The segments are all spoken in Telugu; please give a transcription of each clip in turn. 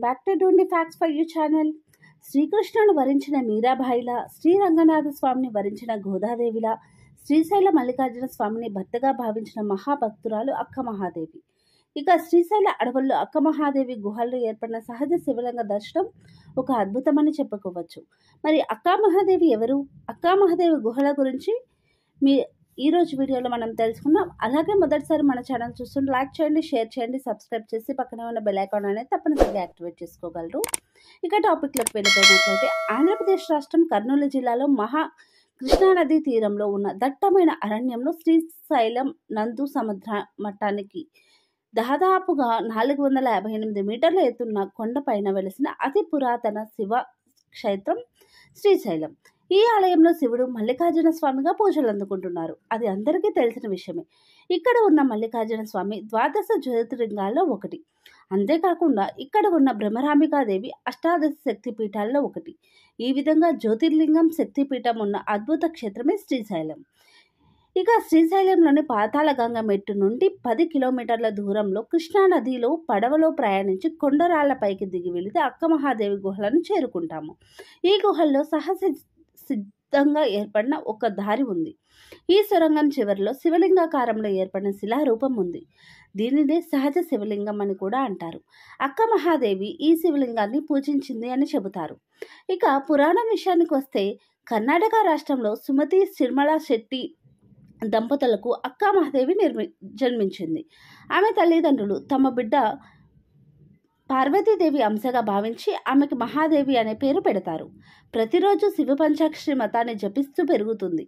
Back to don't facts for you channel. శ్రీకృష్ణుని వరించిన మీరాబాయిలా, శ్రీరంగనాథ స్వామిని వరించిన గోదాదేవిలా, శ్రీశైల మల్లికార్జున స్వామిని భర్తగా భావించిన మహాభక్తురాలు అక్క మహాదేవి. ఇక శ్రీశైల అడవుల్లో అక్క మహాదేవి గుహల్లో ఏర్పడిన సహజ శివలింగ దర్శనం ఒక అద్భుతమని చెప్పుకోవచ్చు. మరి అక్క మహాదేవి ఎవరు? అక్క మహాదేవి గుహల గురించి ఈరోజు వీడియోలో మనం తెలుసుకున్నాం. అలాగే మొదటిసారి మన ఛానల్ చూస్తుంటే లైక్ చేయండి, షేర్ చేయండి, సబ్స్క్రైబ్ చేసి పక్కనే ఉన్న బెల్ ఐకాన్ అనేది తప్పనిసరిగా యాక్టివేట్ చేసుకోగలరు. ఇక టాపిక్లోకి వెళ్ళిపోయినట్లయితే, ఆంధ్రప్రదేశ్ రాష్ట్రం కర్నూలు జిల్లాలో కృష్ణానదీ తీరంలో ఉన్న దట్టమైన అరణ్యంలో శ్రీశైలం నందు సముద్ర మట్టానికి దాదాపుగా 458 మీటర్ల ఎత్తున్న కొండపైన వెలిసిన అతి పురాతన శివ క్షేత్రం శ్రీశైలం. ఈ ఆలయంలో శివుడు మల్లికార్జున స్వామిగా పూజలు అందుకుంటున్నారు. అది అందరికీ తెలిసిన విషయమే. ఇక్కడ ఉన్న మల్లికార్జున స్వామి ద్వాదశ జ్యోతిర్లింగాల్లో ఒకటి. అంతేకాకుండా ఇక్కడ ఉన్న బ్రహ్మరాంబికాదేవి అష్టాదశ శక్తిపీఠాల్లో ఒకటి. ఈ విధంగా జ్యోతిర్లింగం, శక్తిపీఠం ఉన్న అద్భుత క్షేత్రమే శ్రీశైలం. ఇక శ్రీశైలంలోని పాతాళ గంగ మెట్టు నుండి 10 కిలోమీటర్ల దూరంలో కృష్ణానదిలో పడవలో ప్రయాణించి కొండరాళ్లపైకి దిగి వెళితే అక్క మహాదేవి గుహలను చేరుకుంటాము. ఈ గుహల్లో సిద్ధంగా ఏర్పడిన ఒక దారి ఉంది. ఈ సొరంగం చివరిలో శివలింగాకారంలో ఏర్పడిన శిలారూపం ఉంది. దీనినే సహజ శివలింగం అని కూడా అంటారు. అక్క మహాదేవి ఈ శివలింగాన్ని పూజించింది అని చెబుతారు. ఇక పురాణం విషయానికి వస్తే, కర్ణాటక రాష్ట్రంలో సుమతి సిర్మల శెట్టి దంపతులకు అక్క మహాదేవి జన్మించింది. ఆమె తల్లిదండ్రులు తమ బిడ్డ పార్వతీదేవి అంశగా భావించి ఆమెకు మహాదేవి అనే పేరు పెడతారు. ప్రతిరోజు శివ పంచాక్షరి మతాన్ని జపిస్తూ పెరుగుతుంది.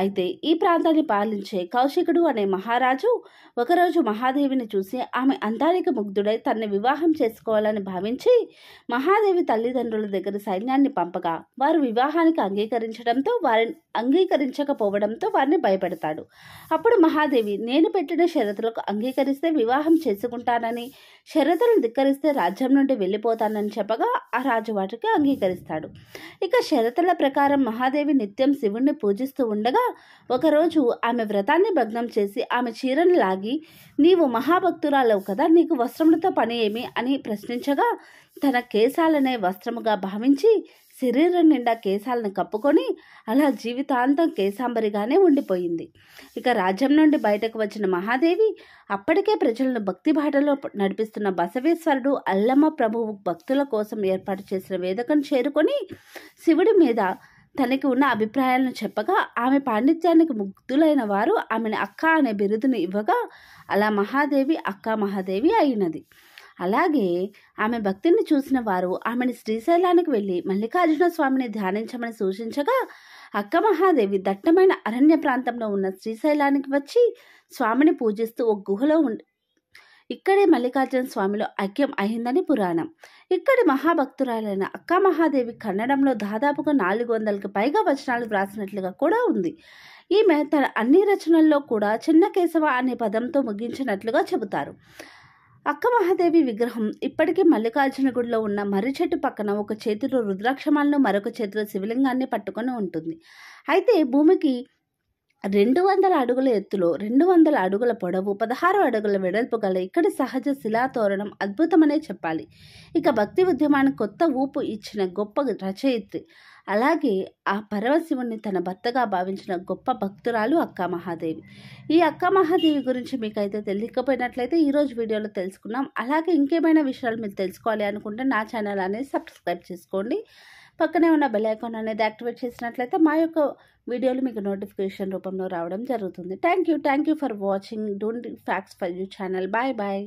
అయితే ఈ ప్రాంతాన్ని పాలించే కౌశికుడు అనే మహారాజు ఒకరోజు మహాదేవిని చూసి ఆమె అందానికి ముగ్ధుడై తనని వివాహం చేసుకోవాలని భావించి మహాదేవి తల్లిదండ్రుల దగ్గర సైన్యాన్ని పంపగా వారు వివాహానికి అంగీకరించకపోవడంతో వారిని భయపెడతాడు. అప్పుడు మహాదేవి, నేను పెట్టిన షరతులకు అంగీకరిస్తే వివాహం చేసుకుంటానని, షరతులను ధిక్కరిస్తే రాజ్యం నుండి వెళ్ళిపోతానని చెప్పగా ఆ రాజు వాటికి అంగీకరిస్తాడు. ఇక షరతుల ప్రకారం మహాదేవి నిత్యం శివుణ్ణి పూజిస్తూ ఉండగా ఒకరోజు ఆమె వ్రతాన్ని భగ్నం చేసి ఆమె చీరను లాగి, నీవు మహాభక్తురాలవు కదా, నీకు వస్త్రములతో పని ఏమి అని ప్రశ్నించగా తన కేశాలనే వస్త్రముగా భావించి శరీరం నిండా కేశాలను కప్పుకొని అలా జీవితాంతం కేశాంబరిగానే ఉండిపోయింది. ఇక రాజ్యం నుండి బయటకు వచ్చిన మహాదేవి అప్పటికే ప్రజలను భక్తి బాటలో నడిపిస్తున్న బసవేశ్వరుడు అల్లమ్మ ప్రభువు భక్తుల కోసం ఏర్పాటు చేసిన వేదికను చేరుకొని శివుడి మీద తనకి ఉన్న అభిప్రాయాలను చెప్పగా ఆమె పాండిత్యానికి ముగ్ధులైన వారు ఆమెను అక్క అనే బిరుదును ఇవ్వగా అలా మహాదేవి అక్క మహాదేవి అయినది. అలాగే ఆమె భక్తిని చూసిన వారు ఆమెను శ్రీశైలానికి వెళ్ళి మల్లికార్జున స్వామిని ధ్యానించమని సూచించగా అక్క మహాదేవి దట్టమైన అరణ్య ప్రాంతంలో ఉన్న శ్రీశైలానికి వచ్చి స్వామిని పూజిస్తూ ఒక గుహలో ఇక్కడే మల్లికార్జున స్వామిలో ఐక్యం అయిందని పురాణం. ఇక్కడి మహాభక్తురాలైన అక్క మహాదేవి కన్నడంలో దాదాపుగా 400కి పైగా వచనాలు వ్రాసినట్లుగా కూడా ఉంది. ఈమె తన అన్ని రచనల్లో కూడా చిన్న కేశవ అనే పదంతో ముగించినట్లుగా చెబుతారు. అక్క మహాదేవి విగ్రహం ఇప్పటికీ మల్లికార్జున గుడిలో ఉన్న మర్రి చెట్టు పక్కన ఒక చేతిలో రుద్రాక్షమాలను, మరొక చేతిలో శివలింగాన్ని పట్టుకొని ఉంటుంది. అయితే భూమికి 200 అడుగుల ఎత్తులో 200 అడుగుల పొడవు, 16 అడుగుల వెడల్పు గల ఇక్కడి సహజ శిలాతోరణం అద్భుతమనే చెప్పాలి. ఇక భక్తి ఉద్యమానికి కొత్త ఊపు ఇచ్చిన గొప్ప రచయిత్రి, అలాగే ఆ పరమశివుణ్ణి తన భర్తగా భావించిన గొప్ప భక్తురాలు అక్క మహాదేవి. ఈ అక్క మహాదేవి గురించి మీకైతే తెలియకపోయినట్లయితే ఈరోజు వీడియోలో తెలుసుకున్నాం. అలాగే ఇంకేమైనా విషయాలు మీరు తెలుసుకోవాలి అనుకుంటే నా ఛానల్ అనేది సబ్స్క్రైబ్ చేసుకోండి. పక్కనే ఉన్న బెల్ ఐకాన్ అనేది యాక్టివేట్ చేసినట్లయితే మా యొక్క వీడియోలు మీకు నోటిఫికేషన్ రూపంలో రావడం జరుగుతుంది. Thank you for watching don't facts for you channel. Bye.